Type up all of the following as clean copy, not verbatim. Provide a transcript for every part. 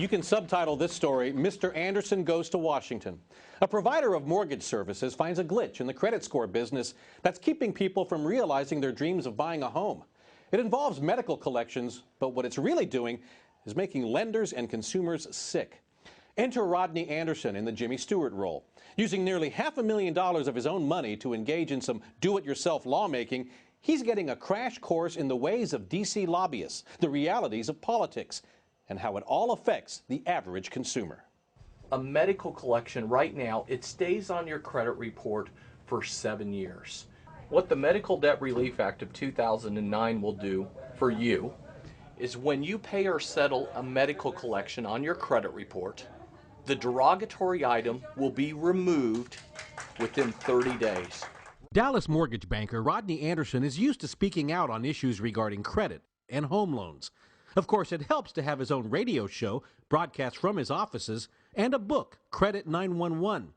You can subtitle this story, Mr. Anderson Goes to Washington. A provider of mortgage services finds a glitch in the credit score business that's keeping people from realizing their dreams of buying a home. It involves medical collections, but what it's really doing is making lenders and consumers sick. Enter Rodney Anderson in the Jimmy Stewart role. Using nearly $500,000 of his own money to engage in some do-it-yourself lawmaking, he's getting a crash course in the ways of D.C. lobbyists, the realities of politics, and how it all affects the average consumer. A medical collection right now, it stays on your credit report for 7 years. What the Medical Debt Relief Act of 2009 will do for you is when you pay or settle a medical collection on your credit report, the derogatory item will be removed within 30 days. Dallas mortgage banker Rodney Anderson is used to speaking out on issues regarding credit and home loans. Of course, it helps to have his own radio show, broadcast from his offices, and a book, Credit 911.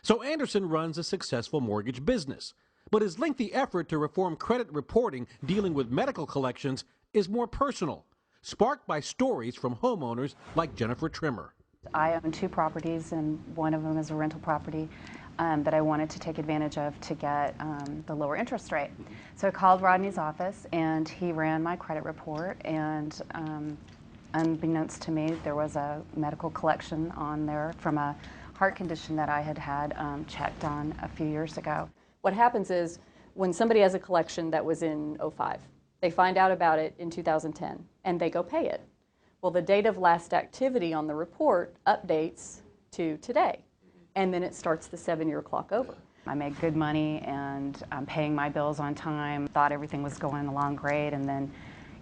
So Anderson runs a successful mortgage business. But his lengthy effort to reform credit reporting dealing with medical collections is more personal, sparked by stories from homeowners like Jennifer Trimmer. I own 2 properties, and one of them is a rental property that I wanted to take advantage of to get the lower interest rate. So I called Rodney's office, and he ran my credit report, and unbeknownst to me, there was a medical collection on there from a heart condition that I had checked on a few years ago. What happens is when somebody has a collection that was in '05, they find out about it in 2010, and they go pay it. Well, the date of last activity on the report updates to today, and then it starts the 7-year clock over. I made good money, and I'm paying my bills on time, thought everything was going along great, and then,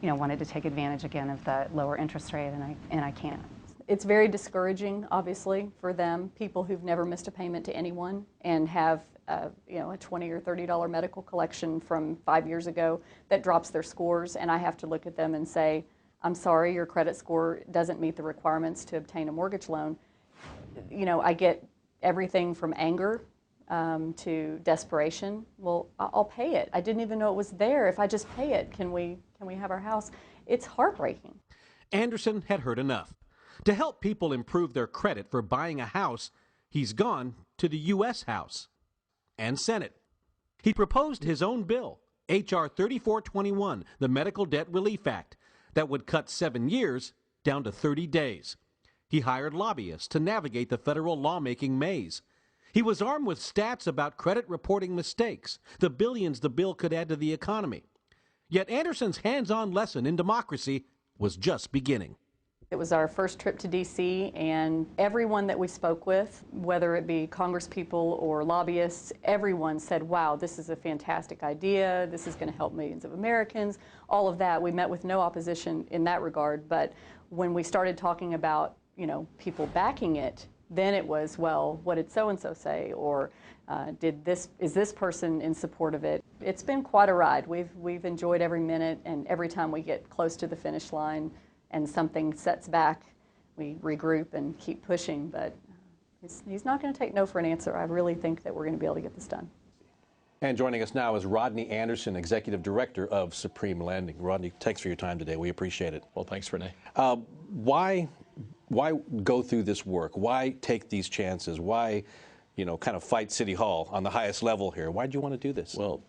wanted to take advantage again of the lower interest rate, and I can't. It's very discouraging, obviously, for them, people who've never missed a payment to anyone and have a $20 or $30 medical collection from 5 years ago that drops their scores, and I have to look at them and say, I'm sorry, your credit score doesn't meet the requirements to obtain a mortgage loan. I get everything from anger to desperation. Well, I'll pay it. I didn't even know it was there. If I just pay it, can we have our house? It's heartbreaking. Anderson had heard enough. To help people improve their credit for buying a house, he's gone to the U.S. House and Senate. He proposed his own bill, H.R. 3421, the Medical Debt Relief Act, that would cut 7 years down to 30 days. He hired lobbyists to navigate the federal lawmaking maze. He was armed with stats about credit reporting mistakes, the billions the bill could add to the economy. Yet Anderson's hands-on lesson in democracy was just beginning. It was our first trip to D.C., and everyone that we spoke with, whether it be congresspeople or lobbyists, everyone said, wow, this is a fantastic idea, this is going to help millions of Americans, all of that. We met with no opposition in that regard, but when we started talking about, people backing it, then it was, well, what did so-and-so say, or is this person in support of it? It's been quite a ride. We've enjoyed every minute, and every time we get close to the finish line, and something sets back, we regroup and keep pushing, but he's not going to take no for an answer. I really think that we're going to be able to get this done. And joining us now is Rodney Anderson, Executive Director of Supreme Lending. Rodney, thanks for your time today. We appreciate it. Well, thanks, Renee. Why go through this work? Why take these chances? Why, kind of fight City Hall on the highest level here? Why did you want to do this? Well,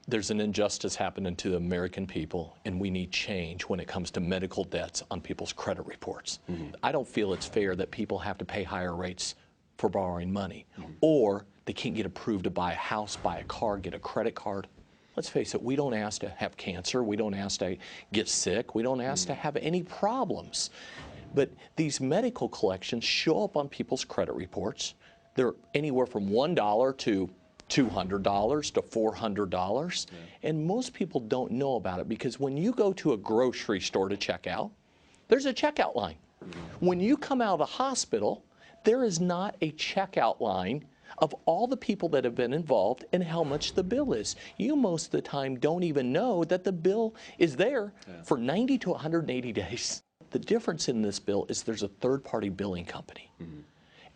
there's an injustice happening to the American people, and we need change when it comes to medical debts on people's credit reports. Mm-hmm. I don't feel it's fair that people have to pay higher rates for borrowing money, or they can't get approved to buy a house, buy a car, get a credit card. Let's face it, we don't ask to have cancer, we don't ask to get sick, we don't ask to have any problems. But these medical collections show up on people's credit reports. They're anywhere from $1 to $200 to $400, and most people don't know about it because when you go to a grocery store to check out, there's a checkout line. When you come out of the hospital, there is not a checkout line of all the people that have been involved and how much the bill is. You most of the time don't even know that the bill is there for 90 to 180 days. The difference in this bill is there's a third-party billing company,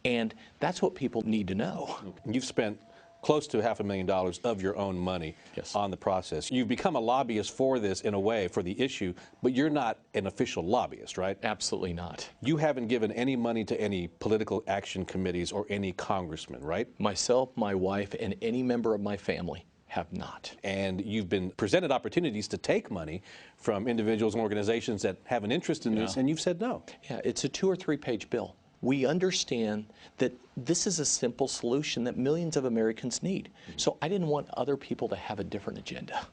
and that's what people need to know. You've spent close to $500,000 of your own money on the process. You've become a lobbyist for this in a way, for the issue, but you're not an official lobbyist, right? Absolutely not. You haven't given any money to any political action committees or any congressman, right? Myself, my wife, and any member of my family have not. And you've been presented opportunities to take money from individuals and organizations that have an interest in this, and you've said no. Yeah, it's a 2- or 3-page bill. We understand that this is a simple solution that millions of Americans need. So I didn't want other people to have a different agenda.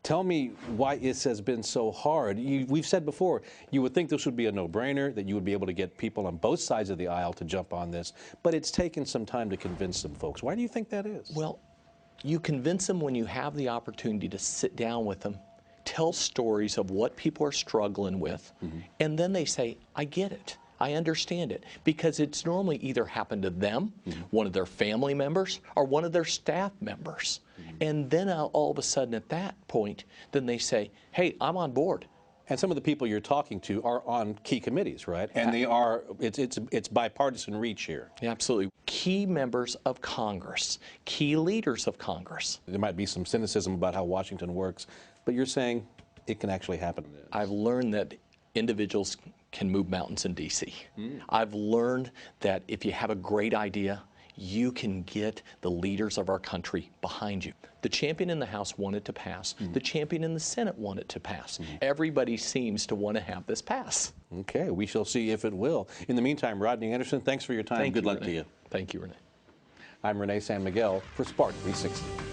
Tell me why this has been so hard. We've said before, you would think this would be a no-brainer, that you would be able to get people on both sides of the aisle to jump on this, but it's taken some time to convince some folks. Why do you think that is? Well, you convince them when you have the opportunity to sit down with them, tell stories of what people are struggling with, and then they say, I get it. I understand it, because it's normally either happened to them, one of their family members, or one of their staff members. And then all of a sudden at that point, then they say, hey, I'm on board. And some of the people you're talking to are on key committees, right? And they are, it's bipartisan reach here. Absolutely. Key members of Congress, key leaders of Congress. There might be some cynicism about how Washington works, but you're saying it can actually happen. I've learned that individuals can move mountains in D.C. I've learned that if you have a great idea, you can get the leaders of our country behind you. The champion in the House wanted to pass. The champion in the Senate wanted to pass. Everybody seems to want to have this pass. Okay, we shall see if it will. In the meantime, Rodney Anderson, thanks for your time. Good luck Renee. to you. Thank you, Renee. I'm Renee San Miguel for Spartan 360.